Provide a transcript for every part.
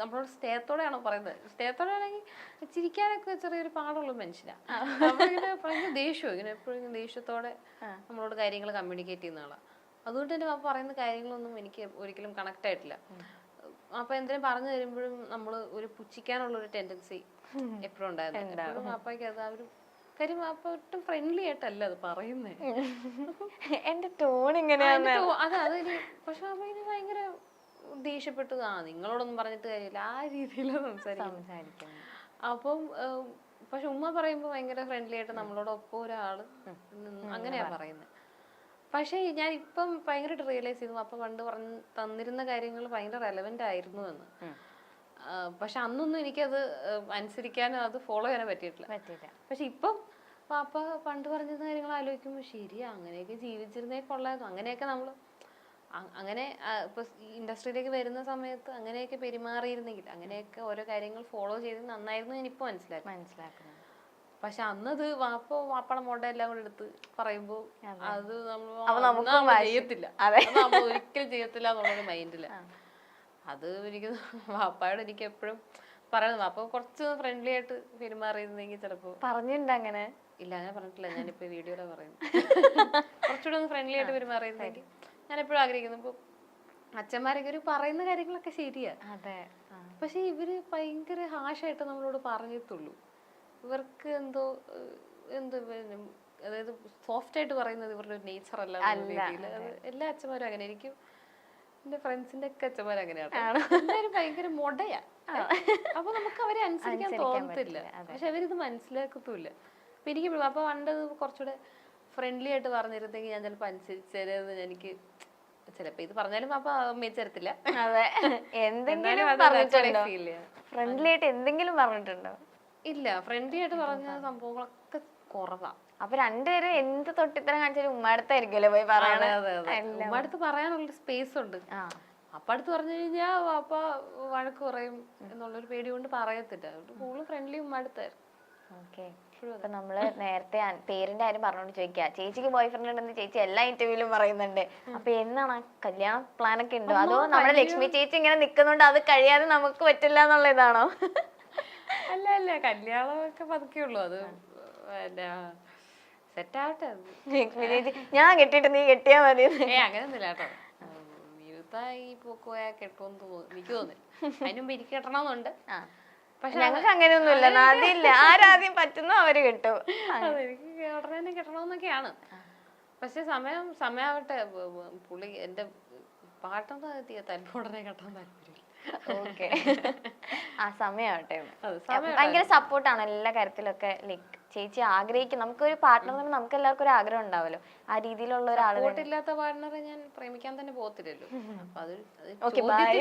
നമ്മളോട് സ്നേഹത്തോടെയാണോ പറയുന്നത്? സ്നേഹത്തോടെ ആണെങ്കിൽ ചിരിക്കാനൊക്കെ ചെറിയൊരു പാടുള്ള മനുഷ്യനാണ്. അപ്പൊ ഇങ്ങനെ ഭയങ്കര ദേഷ്യം, ഇങ്ങനെ എപ്പോഴും ദേഷ്യത്തോടെ നമ്മളോട് കാര്യങ്ങൾ കമ്മ്യൂണിക്കേറ്റ് ചെയ്യുന്ന ആളാണ്. അതുകൊണ്ട് തന്നെ ആ പറയുന്ന കാര്യങ്ങളൊന്നും എനിക്ക് ഒരിക്കലും കണക്ട് ആയിട്ടില്ല. അപ്പൊ എന്തിനും പറഞ്ഞു തരുമ്പോഴും നമ്മള് ഒരു പുച്ഛിക്കാനുള്ള ഒരു ടെൻഡൻസി എപ്പോഴും ഉണ്ടായിരുന്നു. എപ്പോഴും അപ്പയ്ക്ക് അത് ആ ഒരു കാര്യം അപ്പൊ ഒട്ടും ഫ്രണ്ട്ലി ആയിട്ടല്ല അത് പറയുന്നേ. എന്റെ ടോൺ ഇങ്ങനെയാണ്. അതെ അത് പക്ഷെ അപ്പൊ ഇത് ഭയങ്കര ദേഷ്യപ്പെട്ടു, നിങ്ങളോടൊന്നും പറഞ്ഞിട്ട് കാര്യമില്ല, ആ രീതിയിലാണ് സംസാരിക്കുന്നത്. അപ്പം പക്ഷെ ഉമ്മ പറയുമ്പോ ഭയങ്കര ഫ്രണ്ട്ലി ആയിട്ട് നമ്മളോടൊപ്പം ഒരാള് അങ്ങനെയാ പറയുന്നത്. പക്ഷെ ഞാൻ ഇപ്പം ഭയങ്കരമായിട്ട് റിയലൈസ് ചെയ്തു അപ്പൊ പണ്ട് പറഞ്ഞു തന്നിരുന്ന കാര്യങ്ങൾ ഭയങ്കര റെലവെന്റ് ആയിരുന്നു എന്ന്. പക്ഷെ അന്നൊന്നും എനിക്കത് അനുസരിക്കാനോ അത് ഫോളോ ചെയ്യാനോ പറ്റിയിട്ടില്ല. പക്ഷെ ഇപ്പം പാപ്പ പണ്ട് പറഞ്ഞിരുന്ന കാര്യങ്ങൾ ആലോചിക്കുമ്പോൾ ശരിയാ, അങ്ങനെയൊക്കെ ജീവിച്ചിരുന്നേ കൊള്ളായിരുന്നു, അങ്ങനെയൊക്കെ നമ്മള് അങ്ങനെ ഇപ്പൊ ഇൻഡസ്ട്രിയിലേക്ക് വരുന്ന സമയത്ത് അങ്ങനെയൊക്കെ പെരുമാറിയിരുന്നെങ്കിൽ, അങ്ങനെയൊക്കെ ഓരോ കാര്യങ്ങൾ ഫോളോ ചെയ്ത് നന്നായിരുന്നു ഞാനിപ്പോ മനസ്സിലാക്കുന്നത്. പക്ഷെ അന്നത് വാപ്പയുടെ മോഡ എല്ലാം കൂടെ എടുത്ത് പറയുമ്പോ അത് നമ്മൾ ചെയ്യത്തില്ല, നമ്മൾ ഒരിക്കലും ചെയ്യത്തില്ല എന്നുള്ളൊരു മൈൻഡില്. അത് എനിക്ക് വാപ്പയോട് എനിക്ക് എപ്പോഴും പറയുന്നത്, വാപ്പ കുറച്ച് ഫ്രണ്ട്ലി ആയിട്ട് പെരുമാറിയിരുന്നെങ്കിൽ ചിലപ്പോ പറഞ്ഞിട്ടുണ്ട്. അങ്ങനെ ഇല്ല, അങ്ങനെ പറഞ്ഞിട്ടില്ല, ഞാനിപ്പോ വീഡിയോയിലാണ് പറയുന്നത്. കുറച്ചുകൂടെ ഒന്ന് ഫ്രണ്ട്ലി ആയിട്ട് പെരുമാറിയിരുന്നെങ്കിൽ ഞാൻ എപ്പോഴും ആഗ്രഹിക്കുന്നു. ഇപ്പൊ അച്ഛന്മാരൊക്കെ ഒരു പറയുന്ന കാര്യങ്ങളൊക്കെ ശരിയാ, പക്ഷെ ഇവര് ഭയങ്കര ഹാഷായിട്ട് നമ്മളോട് പറഞ്ഞിട്ടുള്ളൂ. ഇവർക്ക് എന്തോ അതായത് സോഫ്റ്റ് ആയിട്ട് പറയുന്നത് ഇവരുടെ ഒരു നേച്ചർ അല്ല രീതിയിൽ. അത് എല്ലാ അച്ഛന്മാരും അങ്ങനെ, എനിക്കും എന്റെ ഫ്രണ്ട്സിന്റെ ഒക്കെ അച്ഛന്മാരും അങ്ങനെയാണ്. എല്ലാവരും ഭയങ്കര മൊടയാ. അപ്പൊ നമുക്ക് അവരെ അനുസരിക്കാൻ തോന്നത്തില്ല, പക്ഷെ അവരിത് മനസ്സിലാക്കത്തുമില്ല. അപ്പൊ എനിക്ക് അപ്പൊ പണ്ട് കുറച്ചുകൂടെ ഫ്രണ്ട്ലി ആയിട്ട് പറഞ്ഞിരുന്നെങ്കിൽ ഞാൻ ചിലപ്പോ അനുസരിച്ചത്. എനിക്ക് ചിലപ്പോ ഇത് പറഞ്ഞാലും അപ്പൊ അമ്മയിച്ചരത്തില്ല. ഫ്രണ്ട്ലി ആയിട്ട് എന്തെങ്കിലും പറഞ്ഞിട്ടുണ്ടോ? ഇല്ല, ഫ്രണ്ട്ലി ആയിട്ട് പറഞ്ഞ സംഭവങ്ങളൊക്കെ കുറവാ. അപ്പൊ രണ്ടുപേരും എന്ത് തൊട്ടിത്തരം കാണിച്ചാലും ഉമ്മടുത്തായിരിക്കുമല്ലോ പോയി പറയണേ. ഉമ്മടുത്ത് പറയാനുള്ള സ്പേസ് ഉണ്ട്. അപ്പ അടുത്ത് പറഞ്ഞു കഴിഞ്ഞാ അപ്പ വഴക്ക് പറയും എന്നുള്ളൊരു പേടി കൊണ്ട് പറയത്തില്ല. കൂടുതൽ ഫ്രണ്ട്ലി ഉമ്മടുത്തായിരുന്നു. ഇപ്പൊ നമ്മള് നേരത്തെ പേരിന്റെ കാര്യം പറഞ്ഞോണ്ട് ചോദിക്കാം, ചേച്ചിക്ക് ബോയ് ഫ്രണ്ട് ഉണ്ടെന്ന് ചേച്ചി എല്ലാ ഇന്റർവ്യൂലും പറയുന്നുണ്ട്. അപ്പൊ എന്നാണ് കല്യാണ പ്ലാൻ ഒക്കെ ഉണ്ടോ, അതോ നമ്മുടെ ലക്ഷ്മി ചേച്ചി ഇങ്ങനെ നിക്കുന്നുണ്ട് അത് കഴിയാതെ നമുക്ക് പറ്റില്ല എന്നുള്ള ഇതാണോ? അല്ല അല്ല, കല്യാണമൊക്കെ പതുക്കെയുള്ളൂ. അത് സെറ്റ് ആവട്ടെ. ഞാൻ കെട്ടിട്ട് നീ കെട്ടിയാ മതി. അങ്ങനെയൊന്നുമില്ല കേട്ടോ, യൂത്തായി പോയാ കെട്ടുമെന്ന് തോന്നുന്നു, എനിക്ക് തോന്നുന്നു. അതിന് മുമ്പ് എനിക്ക് കെട്ടണമെന്നുണ്ട്. പക്ഷെ ഞങ്ങൾക്ക് അങ്ങനെയൊന്നുമില്ല, ആദ്യമില്ല, ആരാദ്യം പറ്റുന്നോ അവര് കിട്ടും. എനിക്ക് ഉടനെ തന്നെ കെട്ടണമെന്നൊക്കെയാണ്. പക്ഷെ സമയാവട്ടെ. പുള്ളി എന്റെ പാട്ടെന്ന് താല്പര്യം ഉടനെ കെട്ടാൻ താല്പര്യമില്ല. ആ സമയാവട്ടെ. ഭയങ്കര സപ്പോർട്ടാണ് എല്ലാ കാര്യത്തിലൊക്കെ. ലൈക്ക് ചേച്ചി ആഗ്രഹിക്കും, നമുക്കൊരു പാർട്ട്ണർ തന്നെ നമുക്ക് എല്ലാവർക്കും ഒരു ആഗ്രഹം ഉണ്ടാവല്ലോ, ആ രീതിയിലുള്ള ഒരാൾ. സപ്പോർട്ടില്ലാത്ത പാർട്ട്ണറെ ഞാൻ പ്രേമിക്കാൻ തന്നെ പോകത്തില്ലല്ലോ. അപ്പൊ അത്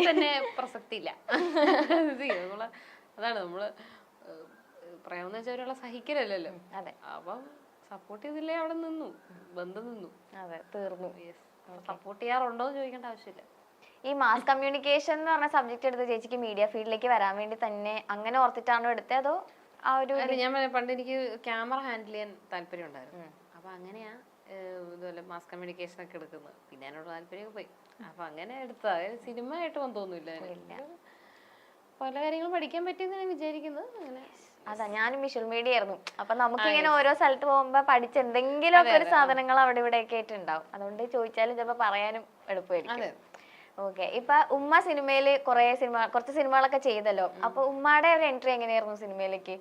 തന്നെ പ്രസക്തി ഇല്ല. അതാണ് നമ്മള് പ്രേമെന്ന് വെച്ചാൽ ഒരാളെ സഹിക്കലല്ലോ. അപ്പം സപ്പോർട്ട് ചെയ്തില്ലേ അവിടെ നിന്നു, ബന്ധം നിന്നു, തീർന്നു. സപ്പോർട്ട് ചെയ്യാറുണ്ടോ എന്ന് ചോദിക്കേണ്ട ആവശ്യമില്ല. ഈ മാസ് കമ്മ്യൂണിക്കേഷൻ എന്ന് പറഞ്ഞ സബ്ജക്ട് എടുത്ത് ചേച്ചിക്ക് മീഡിയ ഫീൽഡിലേക്ക് വരാൻ വേണ്ടി തന്നെ അങ്ങനെ ഓർത്തിട്ടാണോ എടുത്തത്, അതോ ആ ഒരു? ഞാൻ പണ്ട് എനിക്ക് ക്യാമറ ഹാൻഡിൽ ചെയ്യാൻ താല്പര്യം ഉണ്ടായിരുന്നു. അപ്പൊ അങ്ങനെയാ ഇതുപോലെ മാസ് കമ്മ്യൂണിക്കേഷൻ ഒക്കെ എടുക്കുന്നത്. പിന്നെ എന്നോട് താല്പര്യമൊക്കെ പോയി. അപ്പൊ അങ്ങനെ എടുത്താ. സിനിമ ആയിട്ട് വന്നൊന്നുമില്ല. പല കാര്യങ്ങളും പഠിക്കാൻ പറ്റിയെന്ന് ഞാൻ വിചാരിക്കുന്നത്. അങ്ങനെ അതാ, ഞാനും വിഷ്വൽ മീഡിയ ആയിരുന്നു. അപ്പൊ നമുക്ക് ഇങ്ങനെ ഓരോ സ്ഥലത്ത് പോകുമ്പോ പഠിച്ച എന്തെങ്കിലും ഒക്കെ ഒരു സാധനങ്ങൾ അവിടെ ഇവിടെ ഒക്കെ ആയിട്ട് ഉണ്ടാവും. അതുകൊണ്ട് ചോദിച്ചാലും ചിലപ്പോ പറയാനും എളുപ്പമായിരിക്കും. ഓക്കെ, ഇപ്പൊ ഉമ്മ സിനിമയില് കുറച്ച് സിനിമകളൊക്കെ ചെയ്തല്ലോ. അപ്പൊ ഉമ്മയുടെ ഒരു എൻട്രി എങ്ങനെയായിരുന്നു സിനിമയിലേക്ക്?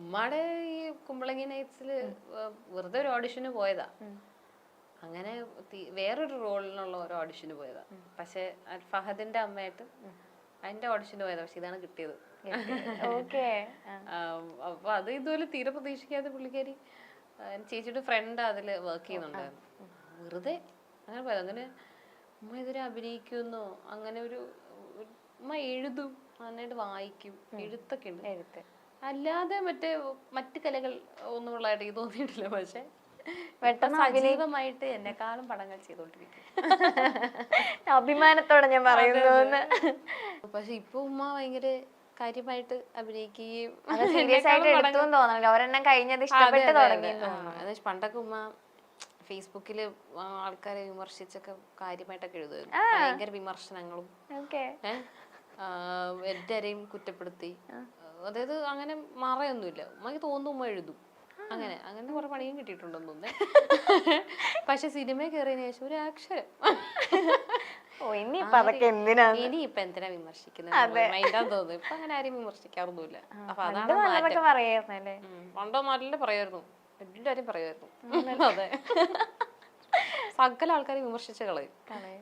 ഉമ്മയുടെ ഈ കുമ്പളങ്ങി നൈറ്റ്സില് വെറുതെ ഒരു ഓഡിഷന് പോയതാ. അങ്ങനെ വേറൊരു റോളിനുള്ള ഒരു ഓഡിഷന് പോയതാ. പക്ഷെ ഫഹദിന്റെ അമ്മയായിട്ട് അതിന്റെ ഓഡിഷന് പോയതാ. പക്ഷെ ഇതാണ് കിട്ടിയത്. അപ്പൊ അത് ഇതുപോലെ തീരെ പ്രതീക്ഷിക്കാതെ പുള്ളിക്കാരി ചേച്ചിയുടെ ഫ്രണ്ട് അതില് വർക്ക് ചെയ്യുന്നുണ്ടായിരുന്നു. വെറുതെ അങ്ങനെ പോയത്. അങ്ങനെ ഉമ്മ ഇതുവരെ അഭിനയിക്കുന്നോ അങ്ങനെ ഒരു ഉമ്മ എഴുതും, നന്നായിട്ട് വായിക്കും, എഴുത്തൊക്കെ ഉണ്ട്. അല്ലാതെ മറ്റു കലകൾ ഒന്നും ഉള്ളതായിട്ട് എനിക്ക് തോന്നിയിട്ടില്ല. പക്ഷെ സജീവമായിട്ട് എന്നെക്കാളും പടങ്ങൾ ചെയ്തോണ്ടിരിക്കും. അഭിമാനത്തോടെ ഞാൻ പറയുന്നു. പക്ഷെ ഇപ്പൊ ഉമ്മ ഭയങ്കര കാര്യമായിട്ട് അഭിനയിക്കുകയും പണ്ടൊക്കെ ഉമ്മ ഫേസ്ബുക്കില് ആൾക്കാരെ വിമർശിച്ചൊക്കെ കാര്യമായിട്ടൊക്കെ എഴുതുമായിരുന്നു. ഭയങ്കര വിമർശനങ്ങളും എല്ലാരെയും കുറ്റപ്പെടുത്തി. അതായത് അങ്ങനെ മറയൊന്നുമില്ല, ഉമ്മക്ക് തോന്നുന്നു ഉമ്മ എഴുതും. അങ്ങനെ കുറെ പണിയും കിട്ടിയിട്ടുണ്ടെന്ന് തോന്നുന്നേ. പക്ഷെ സിനിമയിൽ കയറിയതിനു ശേഷം ഒരു അക്ഷരം ഇനിയിപ്പൊ എന്തിനാ വിമർശിക്കുന്നത് മൈൻഡാന്ന് തോന്നുന്നു. ഇപ്പൊ അങ്ങനെ ആരും വിമർശിക്കാറൊന്നുമില്ല. അപ്പൊ അതാണ് പണ്ടോ നല്ല പറയായിരുന്നു, എല്ലാരും പറയായിരുന്നു. അതെ, സകല ആൾക്കാരെ വിമർശിച്ച കളയും,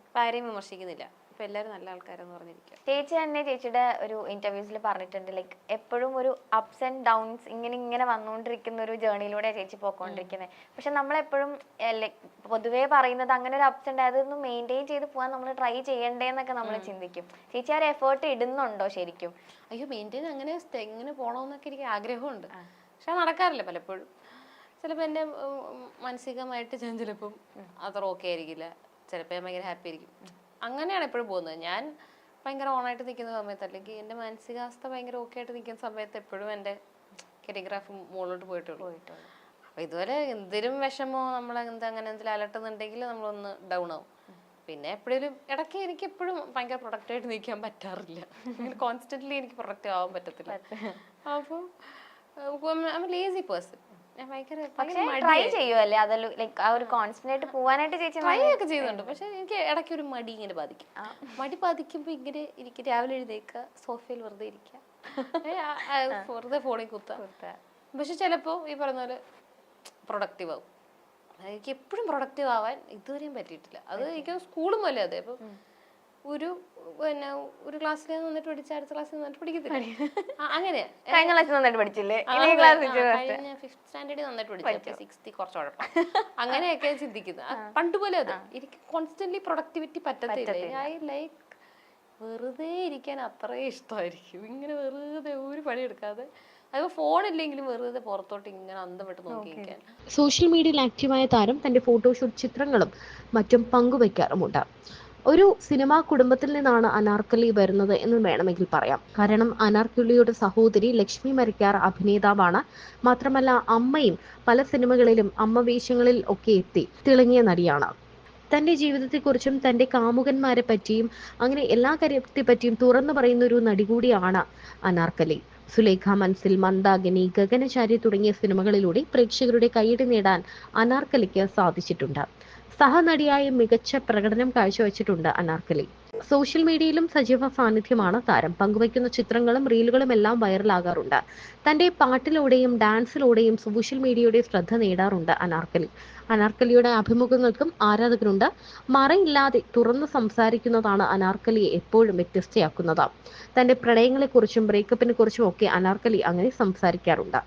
ഇപ്പൊ ആരെയും വിമർശിക്കുന്നില്ല. ഇപ്പൊ എല്ലാരും നല്ല ആൾക്കാരെന്ന് പറഞ്ഞിരിക്കുക. ചേച്ചി തന്നെ ചേച്ചിയുടെ ഒരു ഇന്റർവ്യൂസിൽ പറഞ്ഞിട്ടുണ്ട്, ലൈക്ക് എപ്പോഴും ഒരു അപ്സ് ആൻഡ് ഡൗൺസ് ഇങ്ങനെ വന്നുകൊണ്ടിരിക്കുന്ന ഒരു ജേർണിയിലൂടെ ചേച്ചി പോയിക്കൊണ്ടിരിക്കുന്നത്. പക്ഷെ നമ്മളെപ്പോഴും ലൈക്ക് പൊതുവേ പറയുന്നത് അങ്ങനെ ഒരു അപ്സ് ഉണ്ട്, അതൊന്ന് മെയിൻറ്റെയിൻ ചെയ്ത് പോകാൻ നമ്മൾ ട്രൈ ചെയ്യണ്ടേന്നൊക്കെ നമ്മൾ ചിന്തിക്കും. ചേച്ചി ആ ഒരു എഫേർട്ട് ഇടുന്നുണ്ടോ ശരിക്കും? അയ്യോ, മെയിൻറ്റെയിൻ അങ്ങനെ എങ്ങനെ പോകണമെന്നൊക്കെ എനിക്ക് ആഗ്രഹമുണ്ട്, പക്ഷെ അത് നടക്കാറില്ല പലപ്പോഴും. ചിലപ്പോൾ എൻ്റെ മാനസികമായിട്ട് ഞാൻ ചിലപ്പം അത്ര ഓക്കെ ആയിരിക്കില്ല, ചിലപ്പോൾ ഞാൻ ഭയങ്കര ഹാപ്പി ആയിരിക്കും. അങ്ങനെയാണ് എപ്പോഴും പോകുന്നത്. ഞാൻ ഭയങ്കര ഓണായിട്ട് നിൽക്കുന്ന സമയത്ത്, അല്ലെങ്കിൽ എൻ്റെ മാനസികാവസ്ഥ ഭയങ്കര ഓക്കെ ആയിട്ട് നിൽക്കുന്ന സമയത്ത് എപ്പോഴും എൻ്റെ കരിയോഗ്രാഫ് മുകളിലോട്ട് പോയിട്ടുള്ളൂ. അപ്പോൾ ഇതുവരെ എന്തിനും വിഷമോ അങ്ങനെ എന്തെങ്കിലും അലട്ടുന്നുണ്ടെങ്കിൽ നമ്മളൊന്ന് ഡൗൺ ആവും. പിന്നെ എപ്പോഴും ഇടയ്ക്ക് എനിക്ക് എപ്പോഴും ഭയങ്കര പ്രൊഡക്റ്റായിട്ട് നിൽക്കാൻ പറ്റാറില്ല, കോൺസ്റ്റന്റ്ലി എനിക്ക് പ്രൊഡക്റ്റ് ആവാൻ പറ്റത്തില്ല. അപ്പോൾ ലേസി പേഴ്സൺ. ട്രൈ ചെയ്യുമല്ലേ അതെല്ലാം, ലൈക്ക് ആ ഒരു കോൺസ്റ്റന്റ് ആയിട്ട് പോവാനായിട്ട് ചേച്ചി ട്രൈ ഒക്കെ ചെയ്യുന്നുണ്ട്. പക്ഷെ എനിക്ക് ഇടയ്ക്ക് ഒരു മടി ഇങ്ങനെ ബാധിക്കും. മടി ബാധിക്കുമ്പോ ഇങ്ങനെ എനിക്ക് രാവിലെ എഴുന്നേക്കുക, സോഫയിൽ വെറുതെ ഇരിക്കുക, വെറുതെ ഫോണിൽ കുത്താം. പക്ഷെ ചിലപ്പോ ഈ പറഞ്ഞ പോലെ പ്രൊഡക്റ്റീവ് ആവും. എനിക്ക് എപ്പോഴും പ്രൊഡക്റ്റീവ് ആവാൻ ഇതുവരെയും പറ്റിയിട്ടില്ല. അത് എനിക്ക് സ്കൂളും പോലെ അതെ. അപ്പൊ ഒരു ക്ലാസ്സിൽ വന്നിട്ട് പഠിച്ച അടുത്ത ക്ലാസ്സിൽ വന്നിട്ട് പഠിക്കത്തില്ല. അങ്ങനെ കഴിഞ്ഞ ക്ലാസ്സിൽ നന്നായിട്ട് പഠിച്ചില്ലേ, കഴിഞ്ഞ 5th സ്റ്റാൻഡേർഡിൽ നന്നായിട്ട് പഠിച്ചു, 6th കുറച്ച് കുഴപ്പം. അങ്ങനെയൊക്കെ ചിന്തിക്കുന്നത് പണ്ട് പോലെ. അത് എനിക്ക് കോൺസ്റ്റന്റ്ലി പ്രൊഡക്ടിവിറ്റി പറ്റത്തില്ല. ഐ ലൈക്ക് വെറുതെ ഇരിക്കാൻ അത്രേ ഇഷ്ടമായിരിക്കും. ഇങ്ങനെ വെറുതെ ഒരു പണിയെടുക്കാതെ, അത് ഫോണില്ലെങ്കിലും വെറുതെ പുറത്തോട്ട് ഇങ്ങനെ അന്തം വിട്ട് നോക്കിയിരിക്കാൻ. സോഷ്യൽ മീഡിയയിൽ ആക്റ്റീവായ താരം തന്റെ ഫോട്ടോഷൂട്ട് ചിത്രങ്ങളും മറ്റും പങ്കുവയ്ക്കാറുമുണ്ട്. ഒരു സിനിമാ കുടുംബത്തിൽ നിന്നാണ് അനാർക്കലി വരുന്നത് എന്ന് വേണമെങ്കിൽ പറയാം. കാരണം അനാർക്കലിയുടെ സഹോദരി ലക്ഷ്മി മരക്കാർ അഭിനേതാവാണ്. മാത്രമല്ല അമ്മയും പല സിനിമകളിലും അമ്മ വേഷങ്ങളിൽ ഒക്കെ എത്തി തിളങ്ങിയ നടിയാണ്. തന്റെ ജീവിതത്തെക്കുറിച്ചും തന്റെ കാമുകന്മാരെ പറ്റിയും അങ്ങനെ എല്ലാ കാര്യത്തെ പറ്റിയും തുറന്നു പറയുന്ന ഒരു നടി കൂടിയാണ് അനാർക്കലി. സുലേഖ മൻസിൽ, മന്ദാകിനി, ഗഗനചാരി തുടങ്ങിയ സിനിമകളിലൂടെ പ്രേക്ഷകരുടെ കയ്യടി നേടാൻ അനാർക്കലിക്ക് സാധിച്ചിട്ടുണ്ട്. സഹനടിയായി മികച്ച പ്രകടനം കാഴ്ചവെച്ചിട്ടുണ്ട് അനാർക്കലി. സോഷ്യൽ മീഡിയയിലും സജീവ സാന്നിധ്യമാണ് താരം. പങ്കുവയ്ക്കുന്ന ചിത്രങ്ങളും റീലുകളും എല്ലാം വൈറലാകാറുണ്ട്. തന്റെ പാട്ടിലൂടെയും ഡാൻസിലൂടെയും സോഷ്യൽ മീഡിയയുടെ ശ്രദ്ധ നേടാറുണ്ട് അനാർക്കലി. അനാർക്കലിയുടെ അഭിമുഖങ്ങൾക്കും ആരാധകരുണ്ട്. മറയില്ലാതെ തുറന്നു സംസാരിക്കുന്നതാണ് അനാർക്കലിയെ എപ്പോഴും വ്യത്യസ്തയാക്കുന്നത്. തന്റെ പ്രണയങ്ങളെക്കുറിച്ചും ബ്രേക്കപ്പിനെ കുറിച്ചും ഒക്കെ അനാർക്കലി അങ്ങനെ സംസാരിക്കാറുണ്ട്.